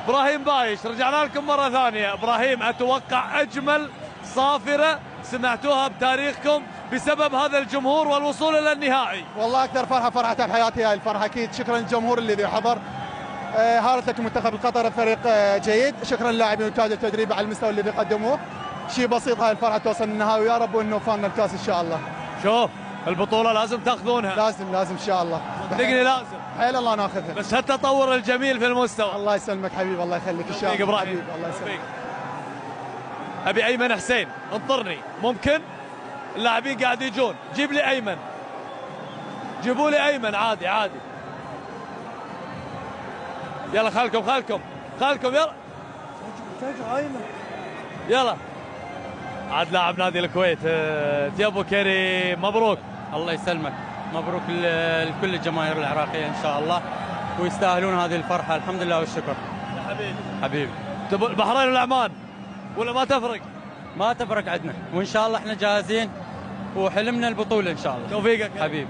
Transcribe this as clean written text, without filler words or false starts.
ابراهيم بايش، رجعنا لكم مره ثانيه. ابراهيم، اتوقع اجمل صافره سمعتوها بتاريخكم بسبب هذا الجمهور والوصول الى النهائي. والله اكثر فرحه فرحتها بحياتي هاي الفرحه، اكيد شكرا للجمهور الذي حضر. هارت لك المنتخب القطري، فريق جيد. شكرا للاعبين وتاج التدريب على المستوى الذي قدموه. شيء بسيط هاي الفرحه توصل للنهائي، ويا رب انه فانا الكاس ان شاء الله. شوف البطوله لازم تاخذونها، لازم ان شاء الله، صدقني لازم، حيل الله ناخذها. بس هالتطور الجميل في المستوى. الله يسلمك حبيبي، الله يخليك ان شاء الله حبيبي، الله يسلمك. ابي ايمن حسين، انطرني. ممكن اللاعبين قاعد يجون، جيب لي ايمن، جيبوا لي ايمن. عادي عادي، يلا خالكم يلا ايمن، يلا. عاد لاعب نادي الكويت يا ابو كريم، مبروك. الله يسلمك، مبروك لكل الجماهير العراقيه ان شاء الله، ويستاهلون هذه الفرحه. الحمد لله والشكر يا حبيبي. تبوا البحرين والعمان ولا ما تفرق؟ ما تفرق عندنا، وان شاء الله احنا جاهزين، وحلمنا البطوله ان شاء الله. توفيقك حبيبي.